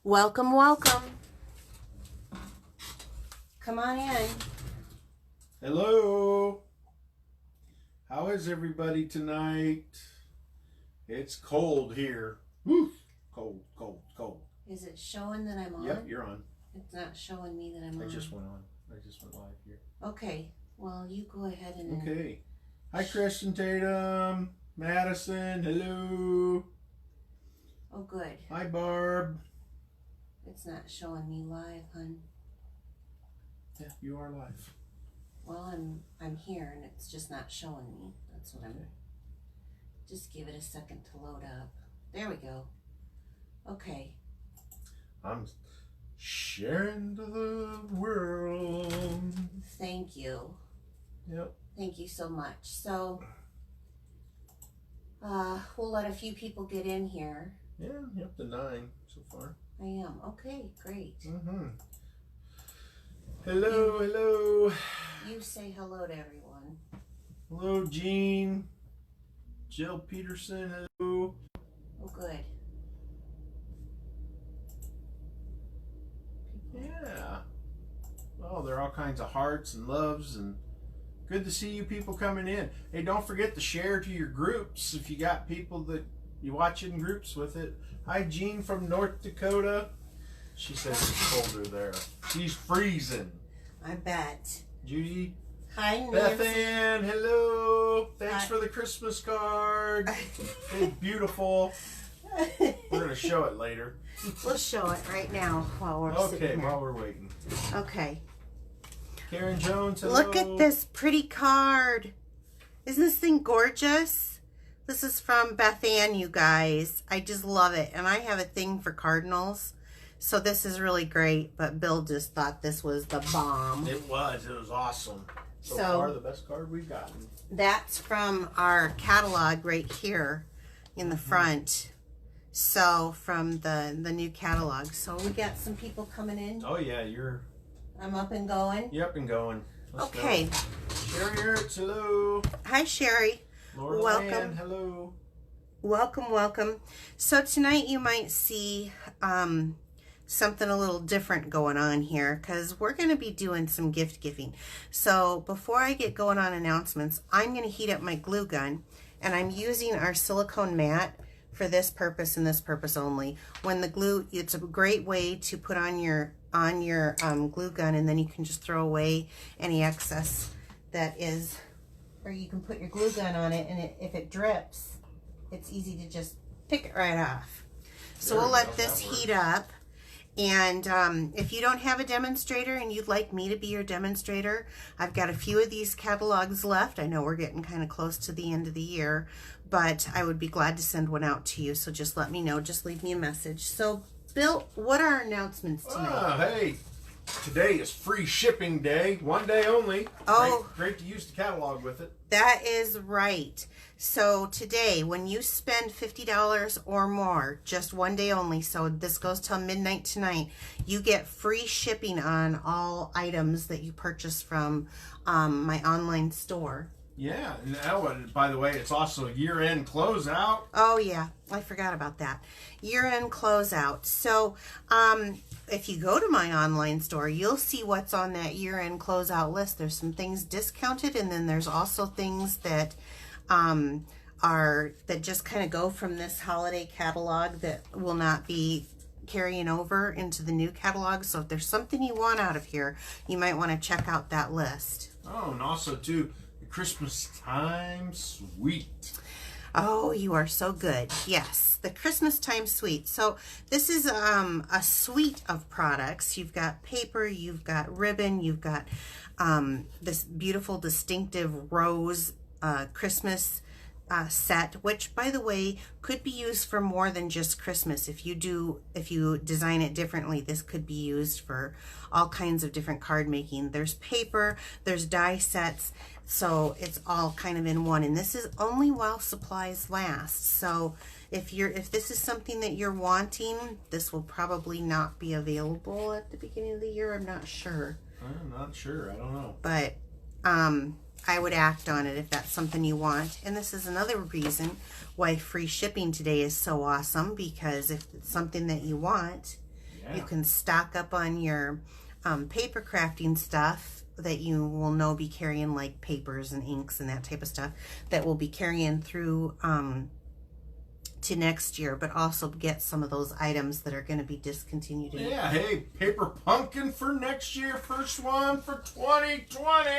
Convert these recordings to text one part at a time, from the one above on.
Welcome, welcome. Come on in. Hello. How is everybody tonight? It's cold here. Woo. Cold, cold, cold. Is it showing that I'm on? Yep, you're on. It's not showing me that I'm on. I just went on. I just went live here. Okay. Well, you go ahead and... Okay. Hi, Kristen Tatum. Madison. Hello. Oh, good. Hi, Barb. It's not showing me live, hon. Yeah, you are live. Well, I'm here and it's just not showing me. That's what I'm... Just give it a second to load up. There we go. Okay. I'm sharing to the world. Thank you. Yep. Thank you so much. So, we'll let a few people get in here. Yeah, up to 9 so far. I am. Okay, great. Mm-hmm. Hello, hello. You say hello to everyone. Hello, Jean. Jill Peterson, hello. Oh, good. Yeah. Oh, there are all kinds of hearts and loves, and good to see you people coming in. Hey, don't forget to share to your groups if you got people that you watch in groups with it. Hi, Jean from North Dakota. She says it's colder there. She's freezing. I bet. Judy. Hi, Nancy. Beth Ann, hello. Thanks Hi. for the Christmas card. It's beautiful. We're going to show it later. We'll show it right now while we're sitting Okay, here. while we're waiting. Okay. Karen Jones, hello. Look at this pretty card. Isn't this thing gorgeous? This is from Beth Ann, you guys. I just love it. And I have a thing for cardinals. So this is really great. But Bill just thought this was the bomb. It was awesome. So far, the best card we've gotten. That's from our catalog right here in the front. So from the new catalog. So we got some people coming in. Oh yeah, I'm up and going. you're up and going. Let's Okay. go. Sherry Ertz, hello. Hi, Sherry. Laura Welcome. Land, hello. Welcome, welcome. So tonight you might see something a little different going on here because we're going to be doing some gift giving. So before I get going on announcements, I'm going to heat up my glue gun, and I'm using our silicone mat for this purpose and this purpose only. When the glue, it's a great way to put on your glue gun, and then you can just throw away any excess that is, or you can put your glue gun on it, and if it drips, it's easy to just pick it right off. So we'll let this heat up. And if you don't have a demonstrator and you'd like me to be your demonstrator, I've got a few of these catalogs left. I know we're getting kind of close to the end of the year, but I would be glad to send one out to you. So just let me know. Just leave me a message. So, Bill, what are our announcements tonight? Hey, today is free shipping day. One day only. Oh. Great to use the catalog with it. That is right. So today, when you spend $50 or more, just one day only, so this goes till midnight tonight, you get free shipping on all items that you purchase from my online store. Yeah, and that, by the way, it's also a year-end closeout. Oh yeah, I forgot about that. Year-end closeout. So if you go to my online store, you'll see what's on that year-end closeout list. There's some things discounted, and then there's also things that that just kind of go from this holiday catalog that will not be carrying over into the new catalog. So if there's something you want out of here, you might want to check out that list. Oh, and also too, the Christmas time suite. Oh, you are so good. Yes, the Christmas time suite. So this is a suite of products. You've got paper, you've got ribbon, you've got this beautiful distinctive rose Christmas set, which by the way could be used for more than just Christmas. If you design it differently, this could be used for all kinds of different card making. There's paper, there's die sets, so it's all kind of in one, and this is only while supplies last. So if this is something that you're wanting, this will probably not be available at the beginning of the year. I'm not sure. I'm not sure. I don't know. But I would act on it if that's something you want. And this is another reason why free shipping today is so awesome, because if it's something that you want, Yeah. You can stock up on your paper crafting stuff that you will know be carrying, like papers and inks and that type of stuff that will be carrying through to next year, but also get some of those items that are going to be discontinued. Yeah, hey, paper pumpkin for next year. First one for 2020.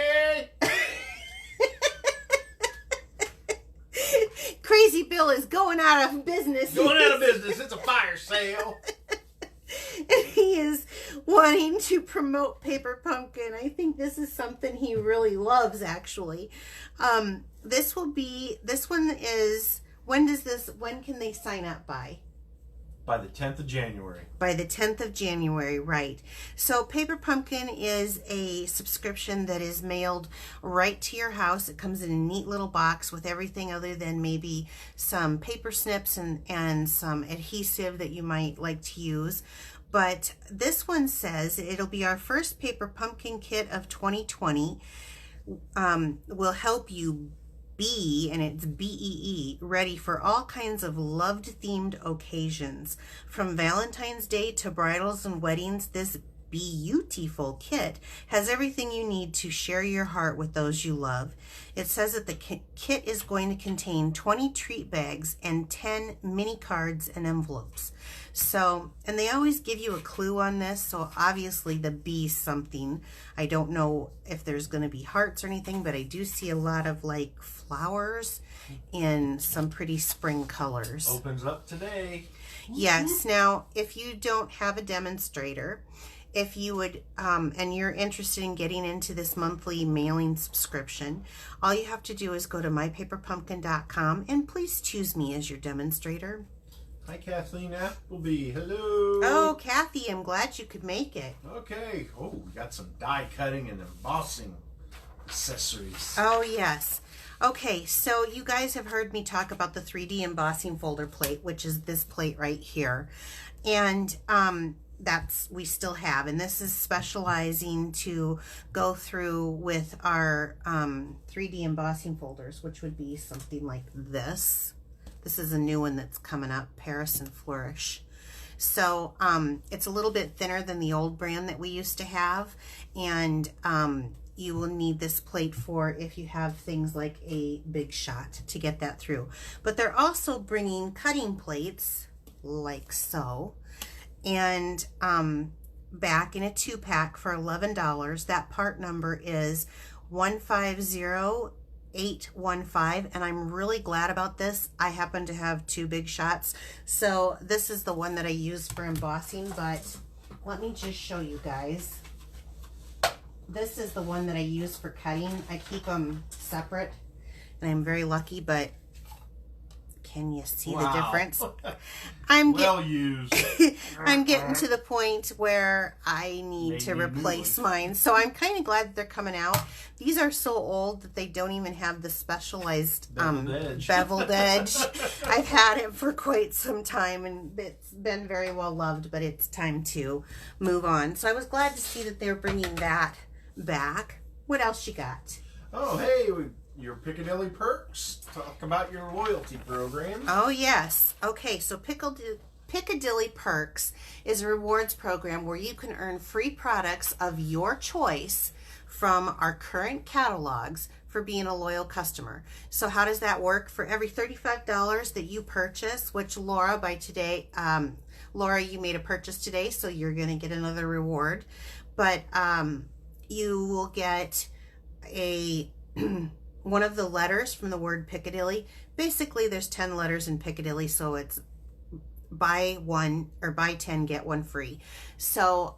Crazy Bill is going out of business. Going out of business. It's a fire sale. And he is wanting to promote paper pumpkin. I think this is something he really loves, actually. This one is, when can they sign up by? By the 10th of January. By the 10th of January, right. So Paper Pumpkin is a subscription that is mailed right to your house. It comes in a neat little box with everything other than maybe some paper snips and some adhesive that you might like to use. But this one says it'll be our first Paper Pumpkin kit of 2020. Will help you be, and it's BEE, ready for all kinds of loved themed occasions. From Valentine's Day to bridals and weddings, this beautiful kit has everything you need to share your heart with those you love. It says that the kit is going to contain 20 treat bags and 10 mini cards and envelopes. So, and they always give you a clue on this, so obviously the B something. I don't know if there's going to be hearts or anything, but I do see a lot of like flowers in some pretty spring colors. Opens up today. Yes. Now, if you don't have a demonstrator, if you would, and you're interested in getting into this monthly mailing subscription, all you have to do is go to mypaperpumpkin.com and please choose me as your demonstrator. Hi, Kathleen Appleby. Hello. Oh, Kathy, I'm glad you could make it. Okay. Oh, we got some die cutting and embossing accessories. Oh, yes. Okay, so you guys have heard me talk about the 3D embossing folder plate, which is this plate right here. And we still have, and this is specializing to go through with our 3D embossing folders, which would be something like this. This is a new one that's coming up, Paris and Flourish. So it's a little bit thinner than the old brand that we used to have, and you will need this plate for if you have things like a big shot to get that through. But they're also bringing cutting plates like so, and back in a 2-pack for $11. That part number is 150815, and I'm really glad about this. I happen to have 2 big shots, so this is the one that I use for embossing, but let me just show you guys. This is the one that I use for cutting. I keep them separate, and I'm very lucky, but can you see the difference? I'm getting to the point where I need to replace mine. So I'm kind of glad that they're coming out. These are so old that they don't even have the specialized beveled edge. I've had it for quite some time, and it's been very well loved, but it's time to move on. So I was glad to see that they're bringing that back. What else you got? Oh, hey, your Piccadilly Perks. Talk about your loyalty program. Oh, yes. Okay, so Piccadilly Perks is a rewards program where you can earn free products of your choice from our current catalogs for being a loyal customer. So how does that work? For every $35 that you purchase, which Laura, Laura, you made a purchase today, so you're going to get another reward. But you will get one of the letters from the word Piccadilly. Basically, there's 10 letters in Piccadilly, so it's buy 1 or buy 10, get 1 free. So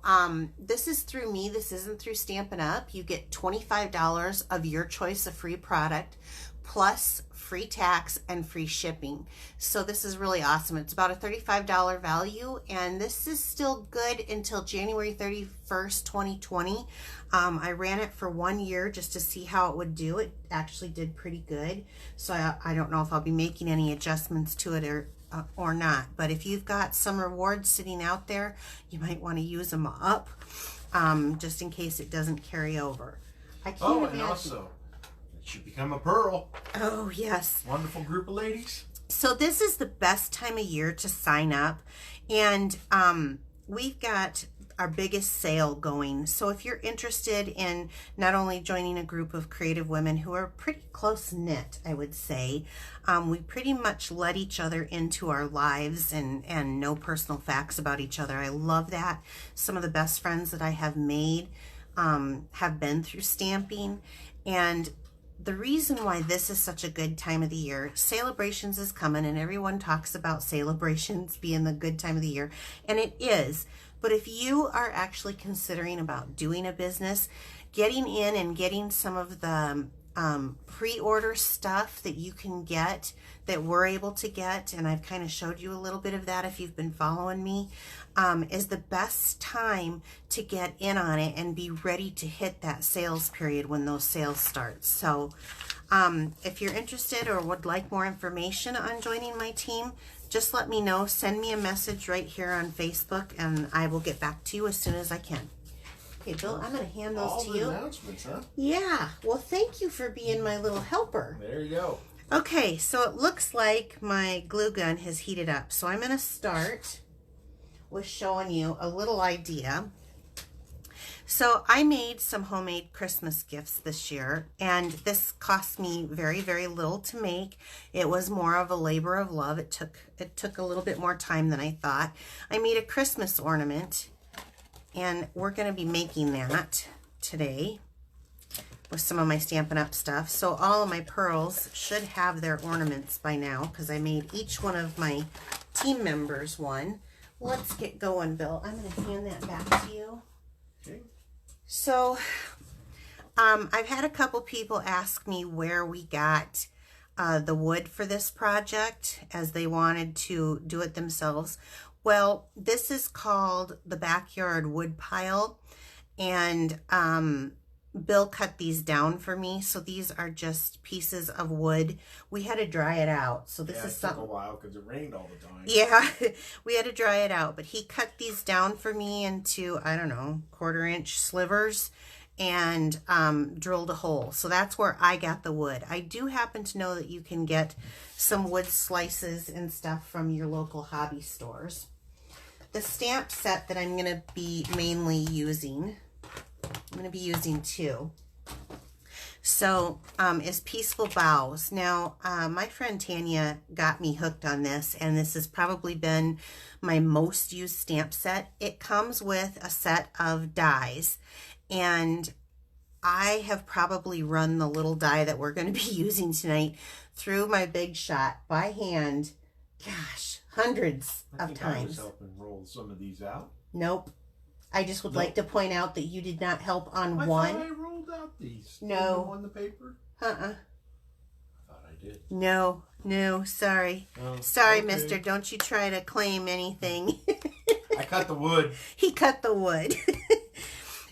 this is through me. This isn't through Stampin' Up. You get $25 of your choice of free product, plus free tax and free shipping. So this is really awesome. It's about a $35 value, and this is still good until January 31st, 2020. I ran it for 1 year just to see how it would do. It actually did pretty good. So I don't know if I'll be making any adjustments to it or not. But if you've got some rewards sitting out there, you might want to use them up just in case it doesn't carry over. I can't imagine. And also, it should become a pearl. Oh, yes. Wonderful group of ladies. So this is the best time of year to sign up. And we've got our biggest sale going. So if you're interested in not only joining a group of creative women who are pretty close knit, I would say, we pretty much let each other into our lives and know personal facts about each other. I love that. Some of the best friends that I have made have been through stamping. And the reason why this is such a good time of the year, celebrations is coming, and everyone talks about celebrations being the good time of the year, and it is. But if you are actually considering about doing a business, getting in and getting some of the pre-order stuff that you can get, that we're able to get, and I've kind of showed you a little bit of that if you've been following me, is the best time to get in on it and be ready to hit that sales period when those sales start. So if you're interested or would like more information on joining my team, just let me know. Send me a message right here on Facebook, and I will get back to you as soon as I can. Okay, Bill, I'm going to hand those to you. Announcements, huh? Yeah. Well, thank you for being my little helper. There you go. Okay, so it looks like my glue gun has heated up. So I'm going to start with showing you a little idea. So I made some homemade Christmas gifts this year, and this cost me very, very little to make. It was more of a labor of love. It took a little bit more time than I thought. I made a Christmas ornament, and we're going to be making that today with some of my Stampin' Up stuff. So all of my pearls should have their ornaments by now, because I made each one of my team members one. Let's get going, Bill. I'm going to hand that back to you. Okay. So, I've had a couple people ask me where we got the wood for this project, as they wanted to do it themselves. Well, this is called the backyard wood pile, and Bill cut these down for me. So these are just pieces of wood. We had to dry it out. So this is something. It took a while because it rained all the time. Yeah, we had to dry it out. But he cut these down for me into, I don't know, 1/4-inch slivers, and drilled a hole. So that's where I got the wood. I do happen to know that you can get some wood slices and stuff from your local hobby stores. The stamp set that I'm going to be mainly using, I'm going to be using two. So, is Peaceful Boughs. Now, my friend Tanya got me hooked on this, and this has probably been my most used stamp set. It comes with a set of dies, and I have probably run the little die that we're going to be using tonight through my Big Shot by hand, gosh, hundreds of times. I was helping roll some of these out. Nope. I just would like to point out that you did not help on one. I thought I rolled out these. No. On the paper? I thought I did. No, sorry. Oh, sorry, okay. mister. Don't you try to claim anything. I cut the wood. He cut the wood.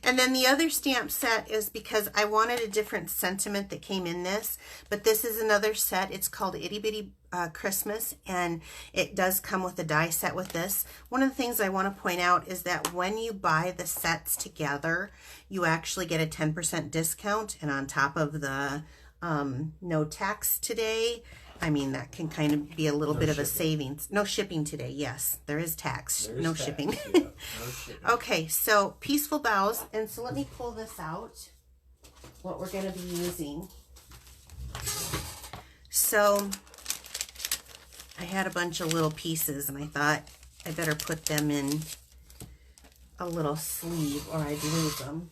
And then the other stamp set is because I wanted a different sentiment that came in this. But this is another set. It's called Itty Bitty Christmas, and it does come with a die set with this. One of the things I want to point out is that when you buy the sets together, you actually get a 10% discount. And on top of the no tax today, I mean, that can kind of be a little bit of a savings. No shipping today. Yes, there is tax. No shipping. Yeah, no shipping. Okay, so Peaceful Boughs. And so let me pull this out, what we're going to be using. So I had a bunch of little pieces, and I thought I better put them in a little sleeve or I'd lose them.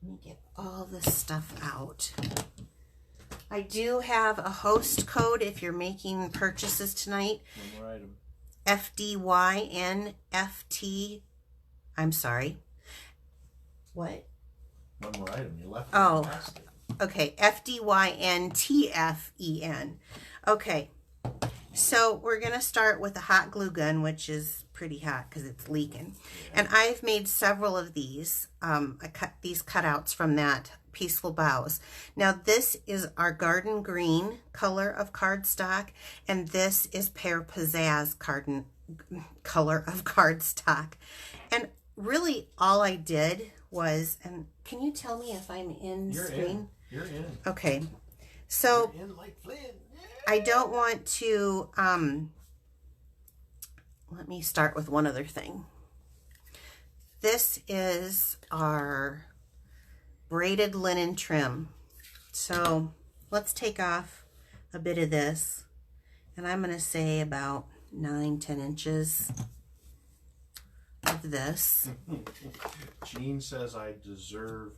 Let me get all this stuff out. I do have a host code if you're making purchases tonight. One more item. FDYNFT. I'm sorry. What? One more item. You left. Oh, okay. FDYNTFEN. Okay. So we're going to start with a hot glue gun, which is pretty hot because it's leaking. Yeah. And I've made several of these. I cut these cutouts from that Peaceful Boughs. Now this is our garden green color of cardstock, and this is Pear Pizzazz color of cardstock. And really all I did was, and can you tell me if I'm in screen? You're in. Okay. So you're in like Flynn. I don't want to let me start with one other thing. This is our braided linen trim. So let's take off a bit of this, and I'm going to say about 9-10 inches of this. Jean says I deserve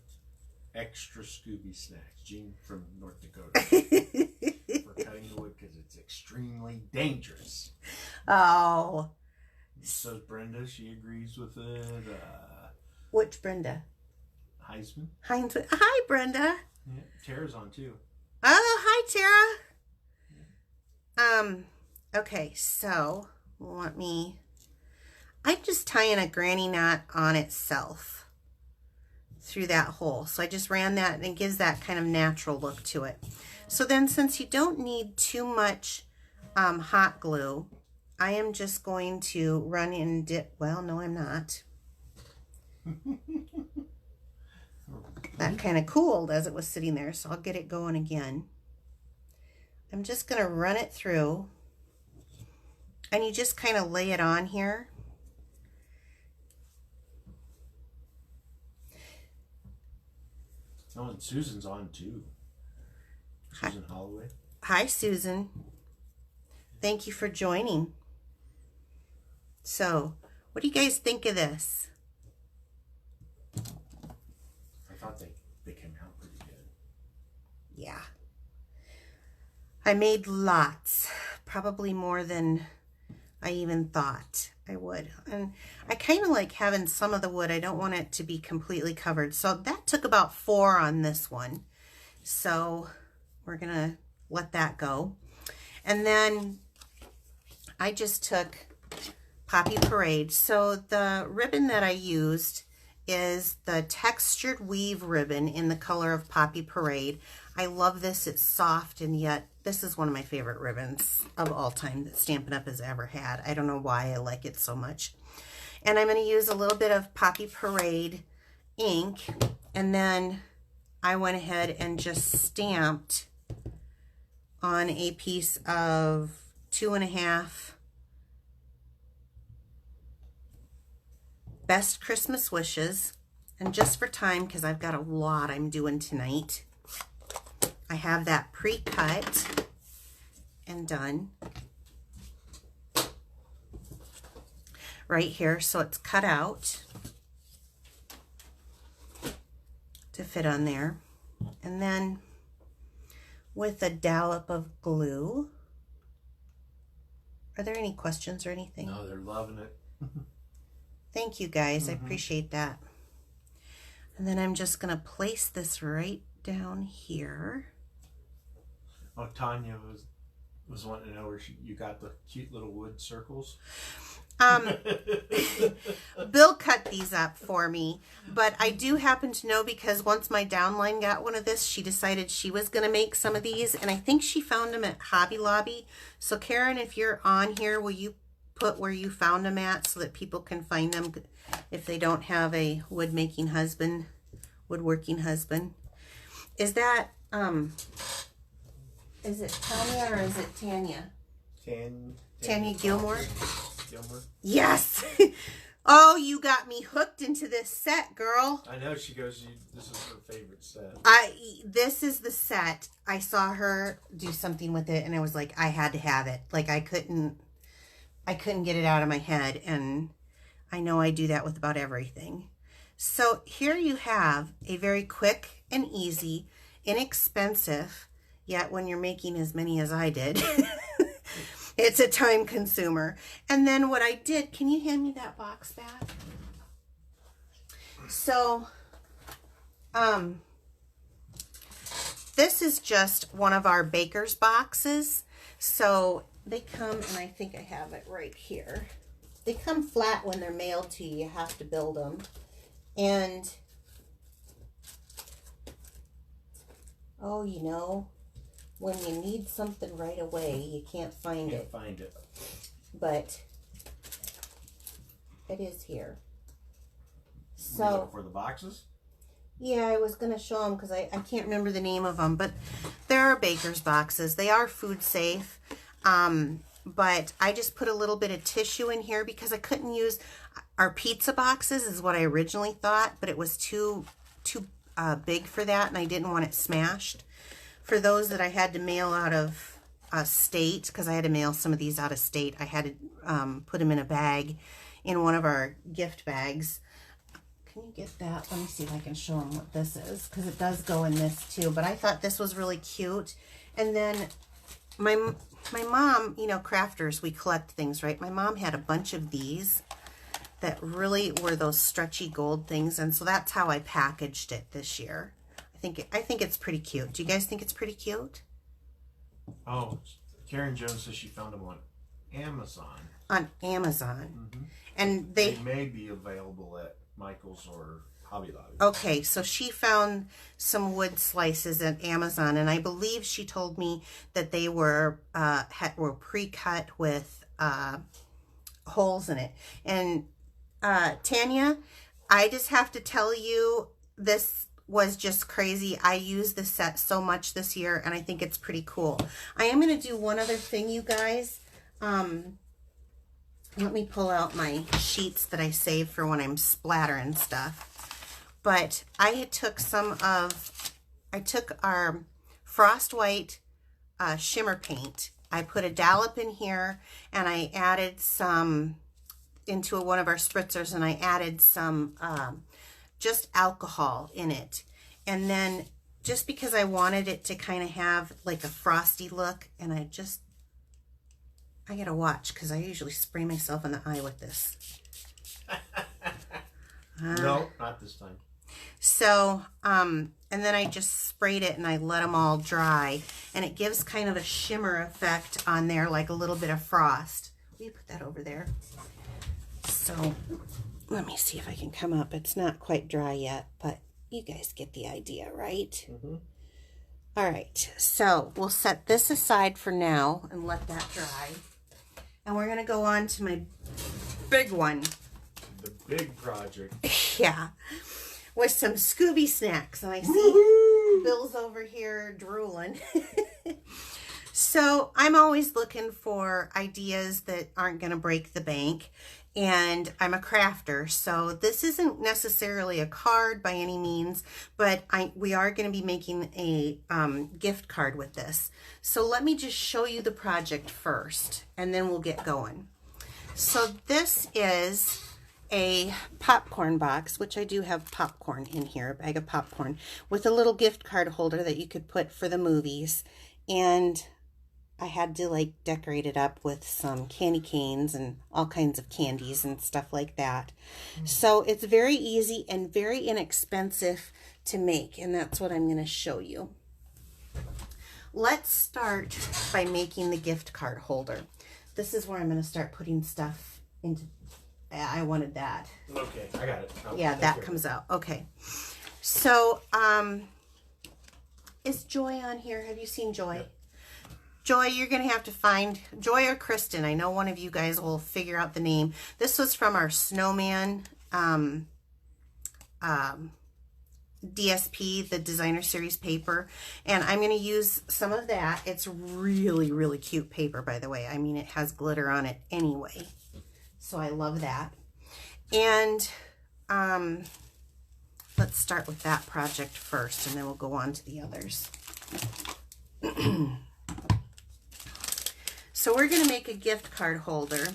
extra Scooby snacks. Jean from North Dakota. For cutting the wood because it's extremely dangerous. Oh. Says Brenda, she agrees with it. Which Brenda? Heisman. Hi, Brenda. Yeah, Tara's on too. Oh, hi, Tara. Okay, so I'm just tying a granny knot on itself through that hole. So I just ran that, and it gives that kind of natural look to it. So then, since you don't need too much hot glue, I am just going to run and dip. Well, no, I'm not. That kind of cooled as it was sitting there, so I'll get it going again. I'm just going to run it through, and you just kind of lay it on here. Oh, and Susan's on too. Susan Holloway. Hi, Susan. Thank you for joining. So, what do you guys think of this? I thought they came out pretty good. Yeah. I made lots, probably more than I even thought I would. And I kind of like having some of the wood. I don't want it to be completely covered. So that took about 4 on this one. So we're going to let that go. And then I just took Poppy Parade. So the ribbon that I used is the textured weave ribbon in the color of Poppy Parade. I love this. It's soft, and yet this is one of my favorite ribbons of all time that Stampin' Up! Has ever had. I don't know why I like it so much. And I'm going to use a little bit of Poppy Parade ink, and then I went ahead and just stamped on a piece of 2.5 Best Christmas Wishes. And just for time, because I've got a lot I'm doing tonight, I have that pre-cut and done right here. So it's cut out to fit on there. And then with a dollop of glue. Are there any questions or anything? No, they're loving it. Thank you, guys. I appreciate that. And then I'm just going to place this right down here. Oh, Tanya was wanting to know where you got the cute little wood circles. Bill cut these up for me, but I do happen to know because once my downline got one of this, she decided she was going to make some of these, and I think she found them at Hobby Lobby. So Karen, if you're on here, will you put where you found them at so that people can find them if they don't have a woodworking husband? Is that is it Tanya or is it Tanya? Tanya Gilmore? Yes. Oh, you got me hooked into this set, girl. I know. She goes, this is her favorite set. This is the set. I saw her do something with it, and I was like, I had to have it. Like, I couldn't get it out of my head, and I know I do that with about everything. So here you have a very quick and easy, inexpensive, yet when you're making as many as I did, it's a time consumer. And then what I did, can you hand me that box back? So, this is just one of our baker's boxes. So they come, and I think I have it right here. They come flat when they're mailed to you. You have to build them. And, oh, you know, when you need something right away, you can't find it. But it is here. So for the boxes? Yeah, I was going to show them because I can't remember the name of them, but there are baker's boxes. They are food safe. but I just put a little bit of tissue in here because I couldn't use our pizza boxes is what I originally thought, but it was too big for that, and I didn't want it smashed. For those that I had to mail out of state, because I had to mail some of these out of state, I had to put them in a bag, in one of our gift bags. Can you get that? Let me see if I can show them what this is, because it does go in this too, but I thought this was really cute. And then my mom, you know, crafters, we collect things, right? My mom had a bunch of these that really were those stretchy gold things, and so that's how I packaged it this year. I think it's pretty cute. Do you guys think it's pretty cute? Oh, Karen Jones says she found them on Amazon. On Amazon. Mm-hmm. And they may be available at Michael's or Hobby Lobby. Okay, so she found some wood slices at Amazon, and I believe she told me that they were pre-cut with holes in it. And Tanya, I just have to tell you, this was just crazy. I used this set so much this year, and I think it's pretty cool. I am going to do one other thing, you guys. Let me pull out my sheets that I save for when I'm splattering stuff. But I took our Frost White shimmer paint. I put a dollop in here, and I added some into one of our spritzers, and I added some just alcohol in it. And then just because I wanted it to kind of have like a frosty look, and I gotta watch because I usually spray myself in the eye with this. No, not this time. So, and then I just sprayed it and I let them all dry, and it gives kind of a shimmer effect on there, like a little bit of frost. Will you put that over there? So, let me see if I can come up. It's not quite dry yet, but you guys get the idea, right? Mm-hmm. All right, so we'll set this aside for now and let that dry. And we're going to go on to my big one. The big project. Yeah, with some Scooby snacks. And I see Bill's over here drooling. So I'm always looking for ideas that aren't going to break the bank. And I'm a crafter, so this isn't necessarily a card by any means, but we are going to be making a gift card with this. So let me just show you the project first, and then we'll get going. So this is a popcorn box, which I do have popcorn in here, a bag of popcorn, with a little gift card holder that you could put for the movies. And I had to like decorate it up with some candy canes and all kinds of candies and stuff like that. So it's very easy and very inexpensive to make, and that's what I'm going to show you. Let's start by making the gift card holder. This is where I'm going to start putting stuff into. I wanted that. Okay, I got it. Yeah, that comes out. Okay. So, is Joy on here? Have you seen Joy? Yep. Joy, you're going to have to find Joy or Kristen. I know one of you guys will figure out the name. This was from our Snowman DSP, the Designer Series paper. And I'm going to use some of that. It's really, really cute paper, by the way. I mean, it has glitter on it anyway. So I love that. And let's start with that project first, and then we'll go on to the others. So we're going to make a gift card holder,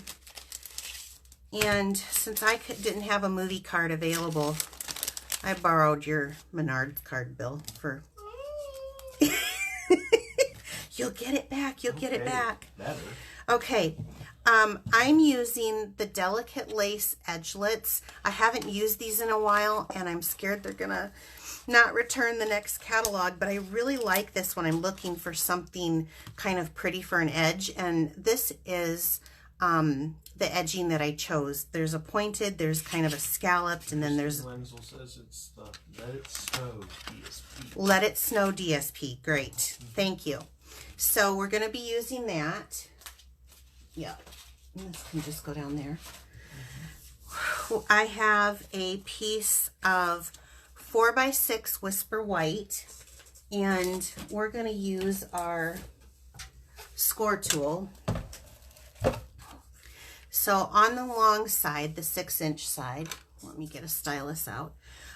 and since I didn't have a movie card available, I borrowed your Menards card, Bill, for... You'll get it back. You'll get it back. Better. Okay. I'm using the Delicate Lace Edgelets. I haven't used these in a while, and I'm scared they're going to not return the next catalog, but I really like this when I'm looking for something kind of pretty for an edge, and this is the edging that I chose. There's a pointed, there's kind of a scalloped, and then there's... Lenzel says it's the Let It Snow DSP. Let It Snow DSP. Great. Thank you. So we're going to be using that. Yeah. This can just go down there. I have a piece of 4x6 Whisper White, and we're going to use our score tool. So on the long side, the 6-inch side, let me get a stylus out.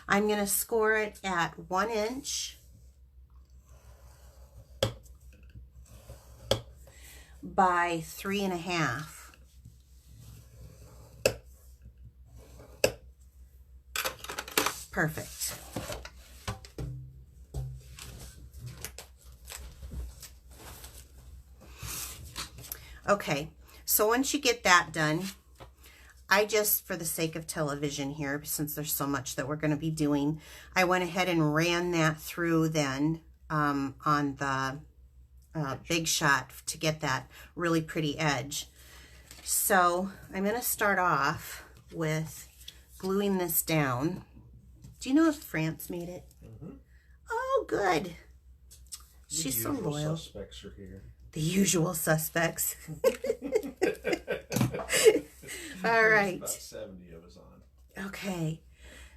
I'm going to score it at 1 inch by 3.5. Perfect. Okay, so once you get that done, I just, for the sake of television here, since there's so much that we're going to be doing, I went ahead and ran that through then on the Big Shot to get that really pretty edge. So I'm going to start off with gluing this down. Do you know if France made it? Mm-hmm. Oh, good. She's so loyal. Suspects are here. The usual suspects. All right. About 70 of us on. Okay.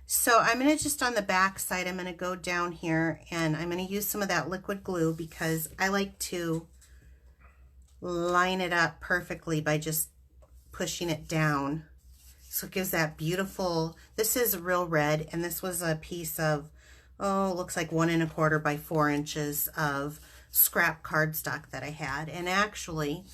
So I'm going to just on the back side, I'm going to go down here and I'm going to use some of that liquid glue because I like to line it up perfectly by just pushing it down. So it gives that beautiful, this is real red, and this was a piece of, oh, looks like 1 1/4 by 4 inches of scrap cardstock that I had. And actually,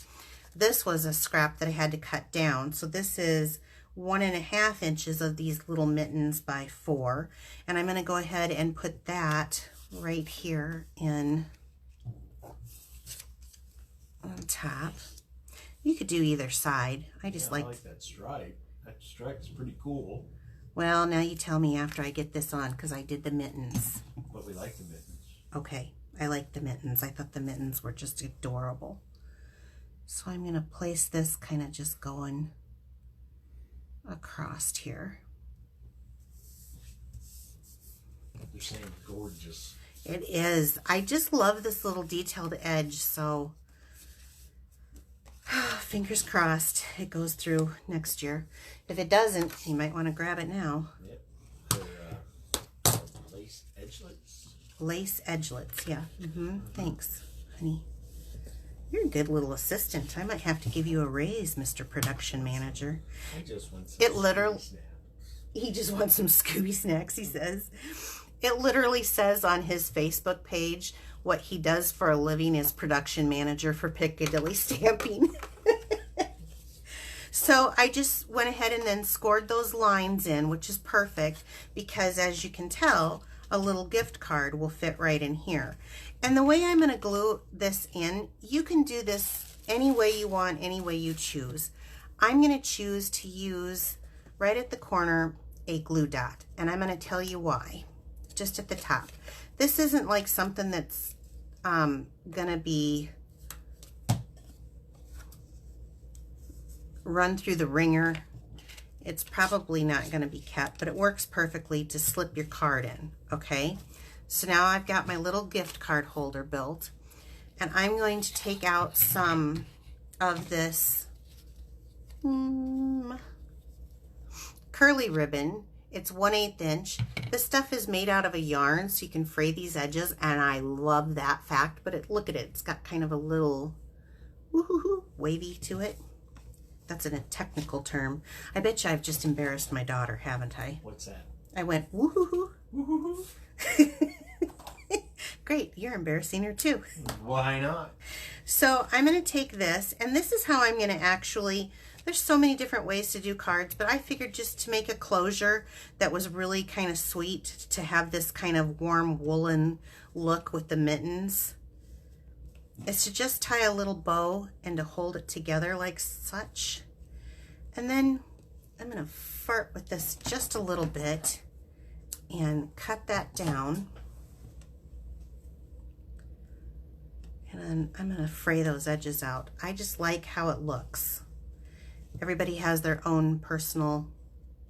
this was a scrap that I had to cut down. So this is 1.5 inches of these little mittens by 4. And I'm going to go ahead and put that right here in on top. You could do either side. I just like that stripe. That stripe is pretty cool. Well, now you tell me after I get this on, because I did the mittens. But we like the mittens. Okay, I like the mittens. I thought the mittens were just adorable. So I'm going to place this kind of just going across here. They're saying gorgeous. It is. I just love this little detailed edge, so fingers crossed it goes through next year. If it doesn't, you might want to grab it now. Yep. They're lace edgelets. Lace edgelets, yeah. Thanks, honey. You're a good little assistant. I might have to give you a raise, Mr. Production Manager. I just want some Scooby snacks. He just wants some Scooby snacks, he says. It literally says on his Facebook page what he does for a living is production manager for Piccadilly Stamping. So I just went ahead and then scored those lines in, which is perfect because as you can tell, a little gift card will fit right in here. And the way I'm going to glue this in, you can do this any way you want, any way you choose. I'm going to choose to use right at the corner a glue dot, and I'm going to tell you why. Just at the top. This isn't like something that's going to be run through the wringer. It's probably not going to be kept, but it works perfectly to slip your card in, okay? So now I've got my little gift card holder built, and I'm going to take out some of this curly ribbon. It's 1/8 inch. This stuff is made out of a yarn, so you can fray these edges, and I love that fact, but look at it. It's got kind of a little woo-hoo-hoo wavy to it. That's in a technical term. I bet you I've just embarrassed my daughter, haven't I? What's that? I went woo-hoo-hoo. Woo-hoo-hoo. Great, you're embarrassing her too. Why not? So I'm going to take this, and this is how I'm going to actually, there's so many different ways to do cards, but I figured just to make a closure that was really kind of sweet, to have this kind of warm woolen look with the mittens, is to just tie a little bow and to hold it together like such. And then I'm going to fart with this just a little bit and cut that down. And then I'm going to fray those edges out. I just like how it looks. Everybody has their own personal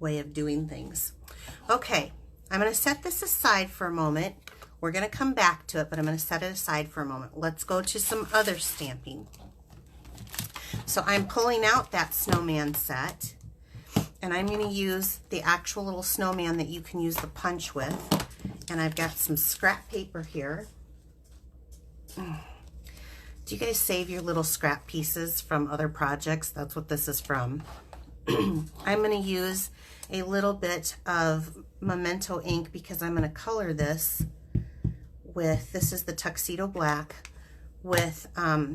way of doing things. Okay, I'm going to set this aside for a moment. We're going to come back to it, but I'm going to set it aside for a moment. Let's go to some other stamping. So I'm pulling out that snowman set, and I'm going to use the actual little snowman that you can use the punch with. And I've got some scrap paper here. Do you guys save your little scrap pieces from other projects? That's what this is from. I'm going to use a little bit of Memento ink because I'm going to color this with, this is the Tuxedo Black, with Inkers?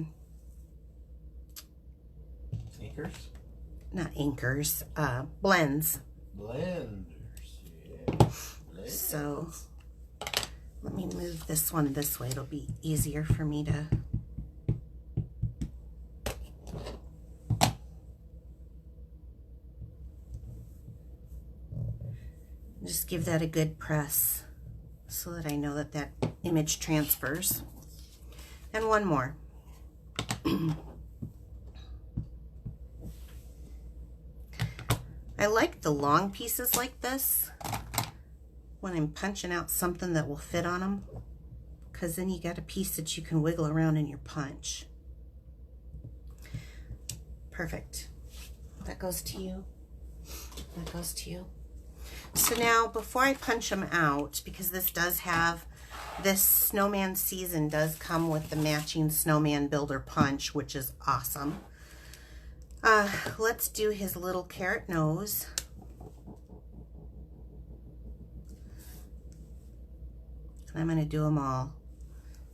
Not inkers, blends. Blenders, yeah. Blends. So let me move this one this way. It'll be easier for me to. Just give that a good press so that I know that that image transfers. And one more. I like the long pieces like this when I'm punching out something that will fit on them, because then you got a piece that you can wiggle around in your punch. Perfect. That goes to you. That goes to you. So now, before I punch them out, because this does have, this Snowman Season does come with the matching Snowman Builder Punch, which is awesome. Let's do his little carrot nose. And I'm going to do them all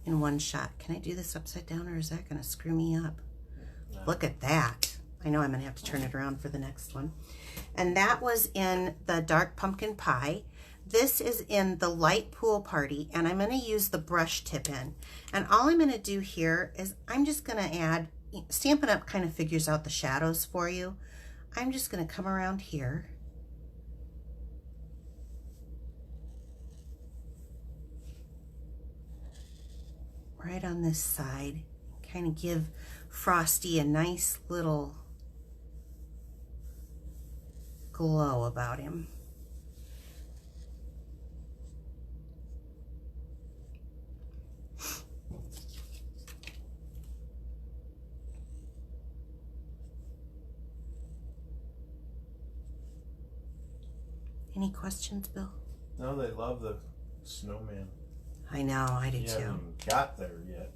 in one shot. Can I do this upside down, or is that going to screw me up? No. Look at that. I know I'm going to have to turn it around for the next one. And that was in the Dark Pumpkin Pie. This is in the Light Pool Party, and I'm going to use the brush tip in. And all I'm going to do here is I'm just going to add, Stampin' Up! Kind of figures out the shadows for you. I'm just going to come around here. Right on this side. Kind of give Frosty a nice little glow about him. Any questions, Bill? No, they love the snowman. I know, I do You too. haven't even got there yet,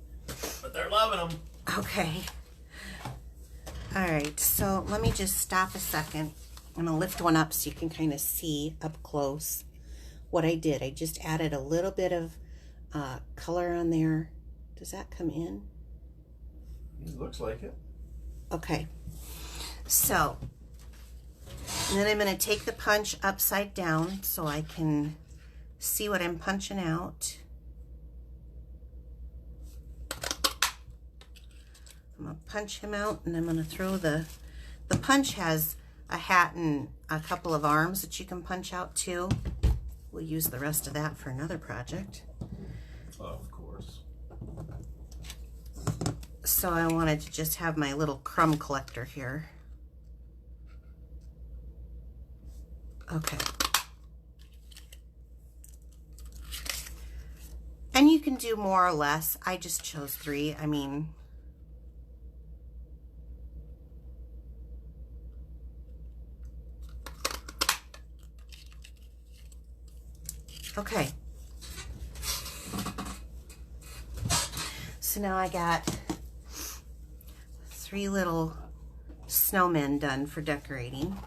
but they're loving them. Okay. All right, so let me just stop a second. I'm gonna lift one up so you can kind of see up close what I did. I just added a little bit of color on there. Does that come in? It looks like it. Okay. So, and then I'm gonna take the punch upside down so I can see what I'm punching out. I'm gonna punch him out, and I'm gonna throw the punch has a hat and a couple of arms that you can punch out too. We'll use the rest of that for another project. Of course. So I wanted to just have my little crumb collector here. Okay. And you can do more or less. I just chose 3. I mean, okay. So now I got 3 little snowmen done for decorating.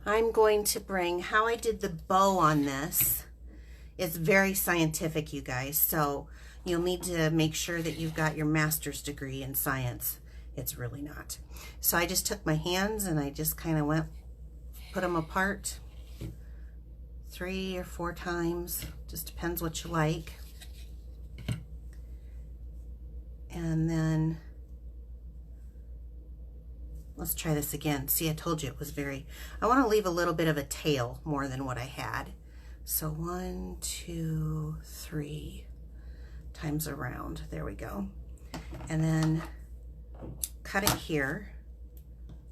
I'm going to bring, how I did the bow on this is very scientific, you guys. So you'll need to make sure that you've got your master's degree in science. It's really not. So I just took my hands and I just kind of went, put them apart 3 or 4 times. Just depends what you like. And then let's try this again. See, I told you it was very, I want to leave a little bit of a tail more than what I had. So 1, 2, 3 times around. There we go. And then cut it here.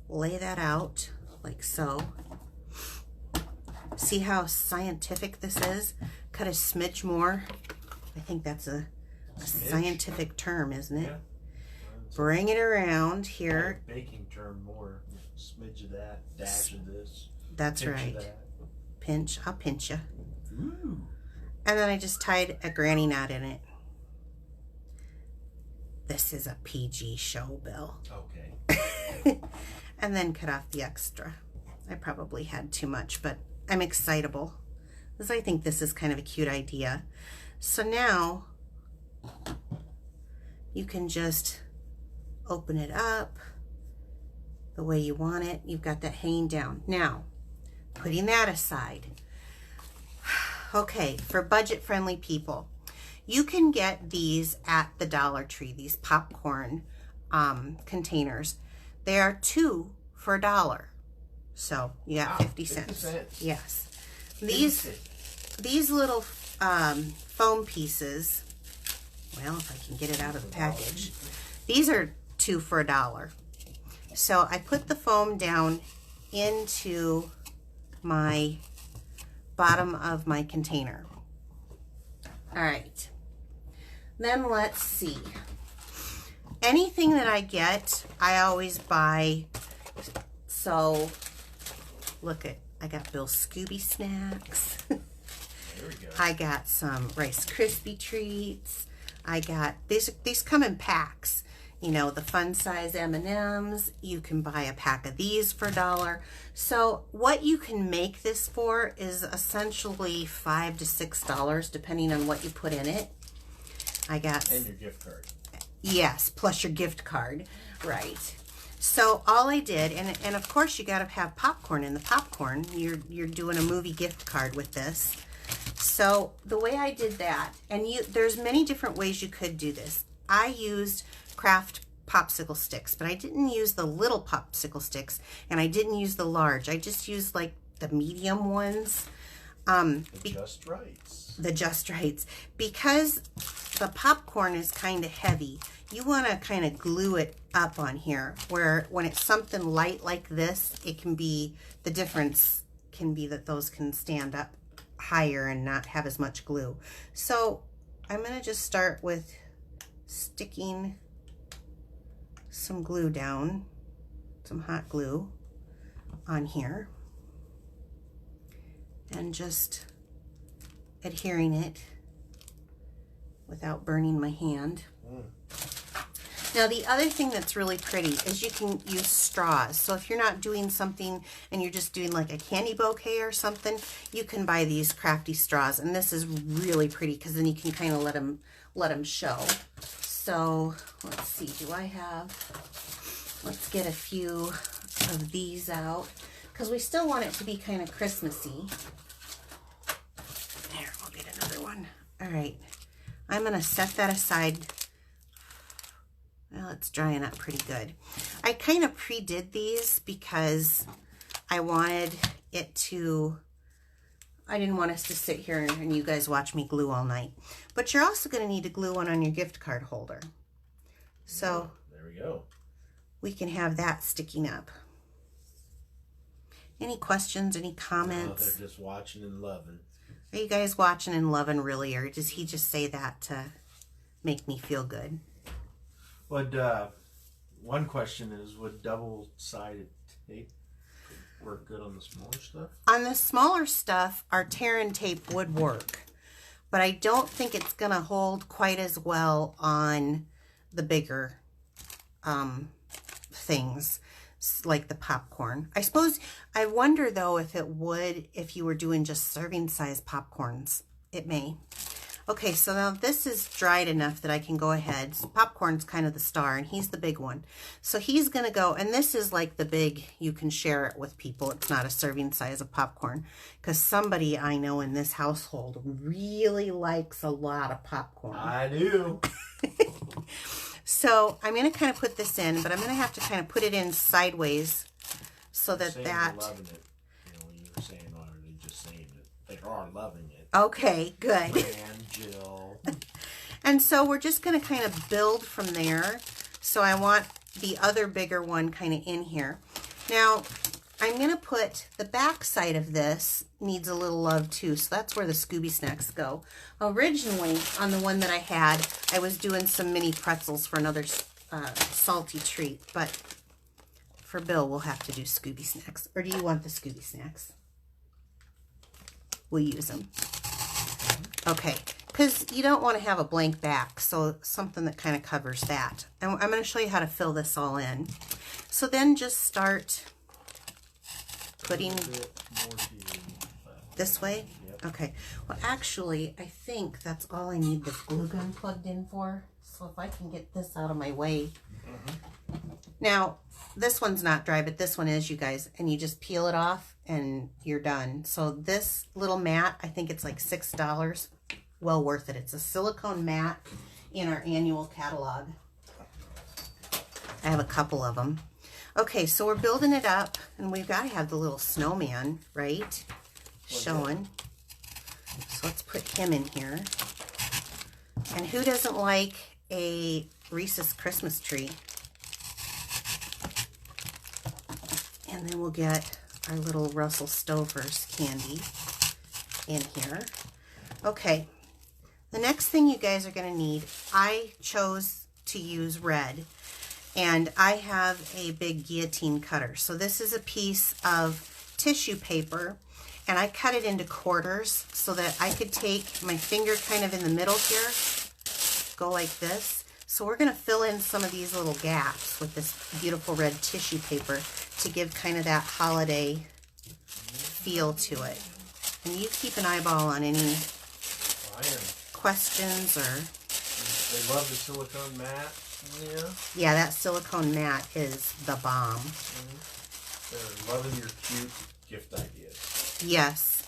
Lay that out like so. See how scientific this is? Cut a smidge more. I think that's a scientific term, isn't it? Yeah. Bring it around here. Baking term more. Smidge of that, dash of this. That's pinch right. Of that. Pinch. I'll pinch you. Ooh. And then I just tied a granny knot in it. This is a PG show, Bill. Okay. and then cut off the extra. I probably had too much, but I'm excitable because I think this is kind of a cute idea. So now you can just open it up the way you want it. You've got that hanging down. Now, putting that aside. Okay, for budget-friendly people, you can get these at the Dollar Tree, these popcorn containers. They are 2 for $1. So you got 50 cents. Yes. These little foam pieces, well, if I can get it out of the package, these are 2 for $1. So I put the foam down into my bottom of my container. All right. Then let's see. Anything that I get, I always buy. So look at, I got Bill's Scooby snacks. There we go. I got some Rice Krispie treats. I got, these come in packs. You know, the fun size M&Ms. You can buy a pack of these for $1. So what you can make this for is essentially $5 to $6, depending on what you put in it. I got, and your gift card. Yes, plus your gift card, right? So all I did, and of course you got to have popcorn in the popcorn. You're doing a movie gift card with this. So the way I did that, and there's many different ways you could do this. I used craft popsicle sticks, but I didn't use the little popsicle sticks, and I didn't use the large. I just used like the medium ones. The Just Rights. The Just Rights. Because the popcorn is kind of heavy, you want to kind of glue it up on here, where when it's something light like this, it can be, the difference can be that those can stand up higher and not have as much glue. So I'm going to just start with sticking some glue down, some hot glue on here, and just adhering it without burning my hand. Now the other thing that's really pretty is you can use straws. So if you're not doing something and you're just doing like a candy bouquet or something, you can buy these crafty straws, and this is really pretty because then you can kind of let them show. So let's see, do I have, let's get a few of these out because we still want it to be kind of Christmassy. There, we'll get another one. All right, I'm gonna set that aside. Well, it's drying up pretty good. I kind of pre-did these because I wanted it to, I didn't want us to sit here and you guys watch me glue all night. But you're also going to need to glue one on your gift card holder. So there we go. We can have that sticking up. Any questions, any comments? No, they're just watching and loving. Are you guys watching and loving really, or does he just say that to make me feel good? One question is, would double-sided tape work good on the smaller stuff? On the smaller stuff, our tear-in tape would work, but I don't think it's going to hold quite as well on the bigger things, like the popcorn. I wonder though if it would, if you were doing just serving size popcorns. It may. Okay, so now this is dried enough that I can go ahead. So popcorn's kind of the star, and he's the big one. So he's going to go, and this is like the big, you can share it with people. It's not a serving size of popcorn, because somebody I know in this household really likes a lot of popcorn. I do. So I'm going to kind of put this in, but I'm going to have to kind of put it in sideways so that that... You're loving it. You know, when you were saying, or are they just saying it? They are loving it. Okay, good. And Jill. And so we're just going to kind of build from there. So I want the other bigger one kind of in here. Now, I'm going to put the back side of this needs a little love too. So that's where the Scooby snacks go. Originally, on the one that I had, I was doing some mini pretzels for another salty treat. But for Bill, we'll have to do Scooby snacks. Or do you want the Scooby snacks? We'll use them. Okay, because you don't want to have a blank back, so something that kind of covers that. And I'm going to show you how to fill this all in. So then just start putting this way. Yep. Okay. Well, actually, I think that's all I need this glue gun plugged in for. So if I can get this out of my way. Now, this one's not dry, but this one is, you guys. And you just peel it off and you're done. So this little mat, I think it's like $6. Well worth it. It's a silicone mat in our annual catalog. I have a couple of them. Okay, so we're building it up, and we've got to have the little snowman, right? Showing. So let's put him in here. And who doesn't like a Reese's Christmas tree? And then we'll get our little Russell Stover's candy in here. Okay, the next thing you guys are going to need, I chose to use red. And I have a big guillotine cutter. So this is a piece of tissue paper, and I cut it into quarters so that I could take my finger kind of in the middle here, go like this. So we're going to fill in some of these little gaps with this beautiful red tissue paper to give kind of that holiday feel to it. And you keep an eyeball on any questions or... They love the silicone mat. Yeah, that silicone mat is the bomb. They're loving your cute gift ideas. Yes.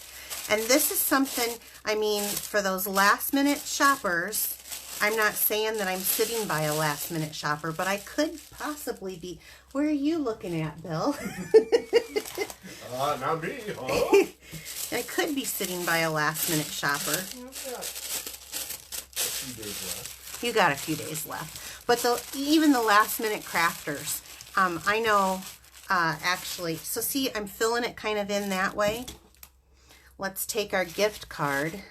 And this is something, I mean, for those last minute shoppers, I'm not saying that I'm sitting by a last minute shopper, but I could possibly be. Where are you looking at, Bill? Not me, huh? I could be sitting by a last minute shopper. I've got a few days left. You got a few days left. But even the last minute crafters, I know actually, so see, I'm filling it kind of in that way. Let's take our gift card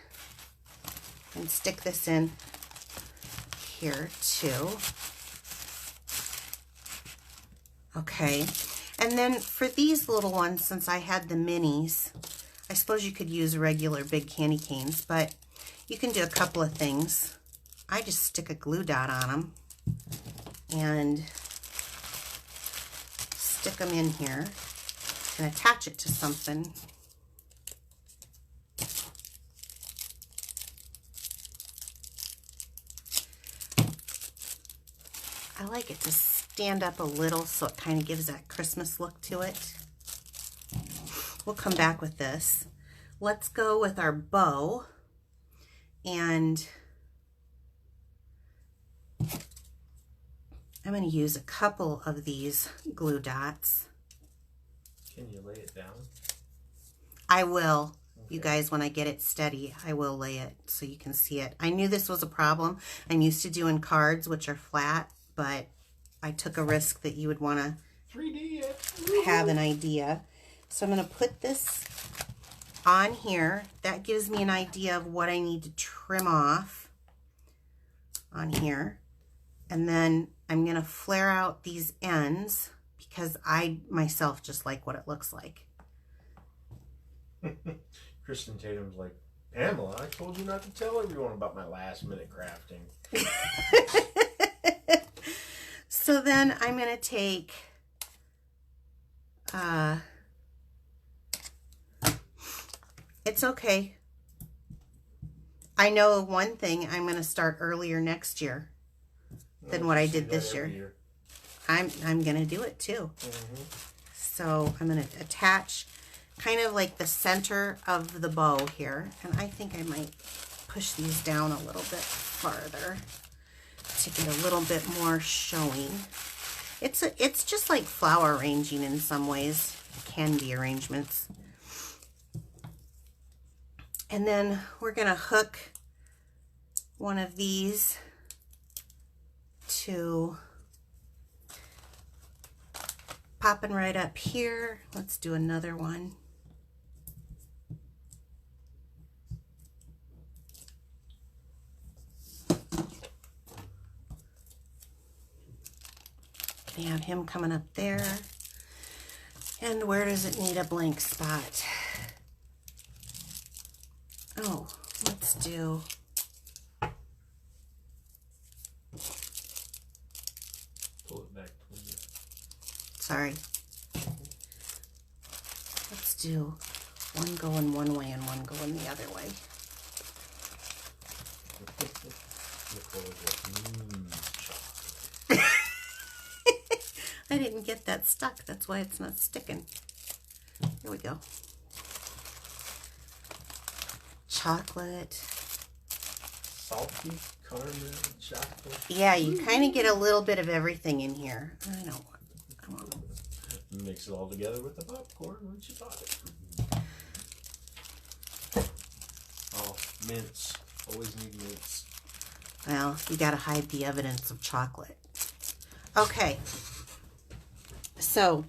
and stick this in here too. Okay, and then for these little ones, since I had the minis, I suppose you could use regular big candy canes, but you can do a couple of things. I just stick a glue dot on them and stick them in here and attach it to something. I like it to stand up a little so it kind of gives that Christmas look to it. We'll come back with this. Let's go with our bow, and I'm going to use a couple of these glue dots. Can you lay it down? I will. Okay. You guys, when I get it steady, I will lay it so you can see it. I knew this was a problem. I'm used to doing cards, which are flat, but I took a risk that you would want to 3D have an idea. So I'm going to put this on here. That gives me an idea of what I need to trim off on here. And then I'm going to flare out these ends because I myself just like what it looks like. Kristen Tatum's like, Pamela, I told you not to tell everyone about my last minute crafting. So then I'm going to take it's okay. I know one thing, I'm going to start earlier next year than what I did this year. I'm going to do it too. So I'm going to attach kind of like the center of the bow here. And I think I might push these down a little bit farther to get a little bit more showing. It's just like flower arranging in some ways. Candy arrangements. And then we're going to hook one of these to popping right up here. Let's do another one. Can have him coming up there. And where does it need a blank spot? Oh, let's do... Pull it back towards you. Sorry. Let's do one going one way and one going the other way. I didn't get that stuck. That's why it's not sticking. Here we go. Chocolate. Salty caramel chocolate. Yeah, you kind of get a little bit of everything in here. I know. Mix it all together with the popcorn once you bought it. Oh, mints. Always need mints. Well, you got to hide the evidence of chocolate. Okay. So,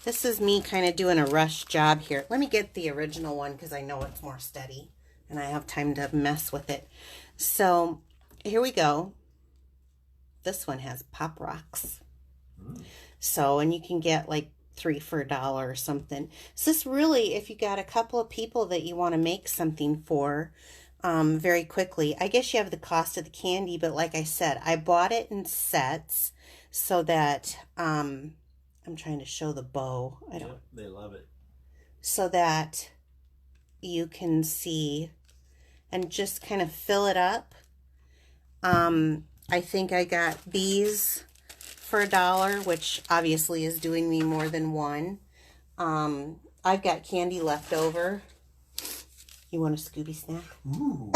this is me kind of doing a rush job here. Let me get the original one because I know it's more steady and I have time to mess with it. So, here we go. This one has Pop Rocks. So, and you can get like 3 for $1 or something. So this really, if you got a couple of people that you want to make something for very quickly, I guess you have the cost of the candy, but like I said, I bought it in sets so that, I'm trying to show the bow. I don't. Yep, they love it. So that you can see and just kind of fill it up. I think I got these for $1, which obviously is doing me more than one. I've got candy left over. You want a Scooby snack? Ooh.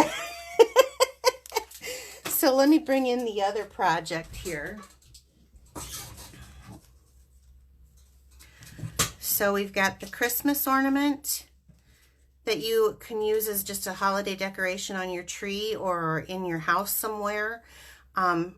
So let me bring in the other project here. So we've got the Christmas ornament that you can use as just a holiday decoration on your tree or in your house somewhere.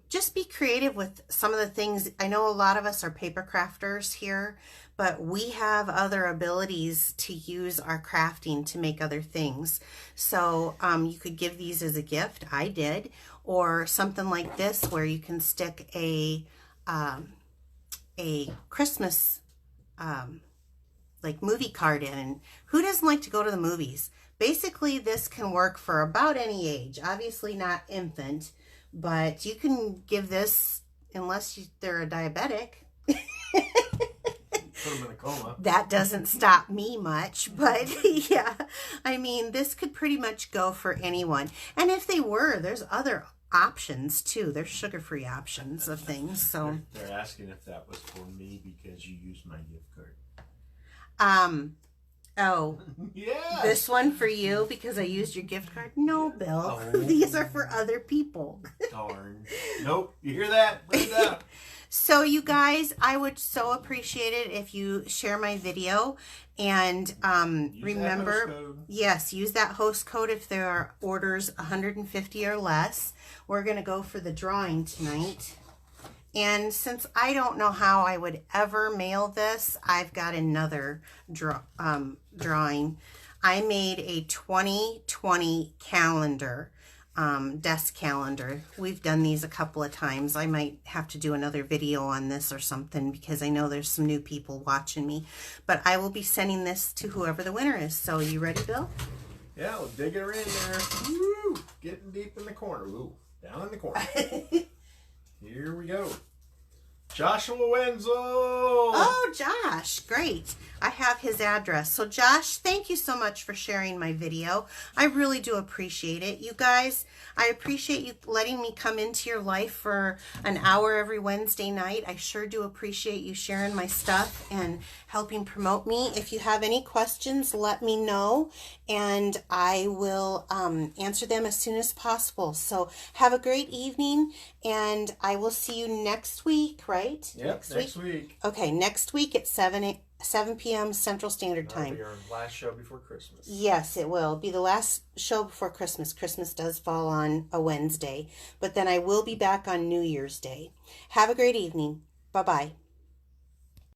Just be creative with some of the things. I know a lot of us are paper crafters here, but we have other abilities to use our crafting to make other things. So you could give these as a gift. I did. Or something like this where you can stick a Christmas like movie card in. And who doesn't like to go to the movies? Basically, this can work for about any age. Obviously not infant, but you can give this unless they're a diabetic. Put them in a coma. That doesn't stop me much, but yeah, I mean, this could pretty much go for anyone. And if they were, there's other options too. There's sugar-free options of things. So they're asking if that was for me because you used my gift card. Oh, yeah. This one for you because I used your gift card? No, Bill. Oh. These are for other people. Darn. Nope. You hear that? Bring it up. So you guys, I would so appreciate it if you share my video and remember, yes, use that host code if there are orders 150 or less. We're going to go for the drawing tonight. And since I don't know how I would ever mail this, I've got another drawing. I made a 2020 calendar, desk calendar. We've done these a couple of times. I might have to do another video on this or something because I know there's some new people watching me. But I will be sending this to whoever the winner is. So you ready, Bill? Yeah, we'll dig her in there. Woo! Getting deep in the corner. Ooh, down in the corner. Here we go. Joshua Wenzel. Oh, Josh. Great. I have his address. So, Josh, thank you so much for sharing my video. I really do appreciate it. You guys, I appreciate you letting me come into your life for an hour every Wednesday night. I sure do appreciate you sharing my stuff and helping promote me. If you have any questions, let me know, and I will answer them as soon as possible. So, have a great evening, and I will see you next week, right? Yep, next week. Okay, next week at 7 p.m. Central Standard Time. That'll be our last show before Christmas. Yes, it will be the last show before Christmas. Christmas does fall on a Wednesday, but then I will be back on New Year's Day. Have a great evening. Bye-bye.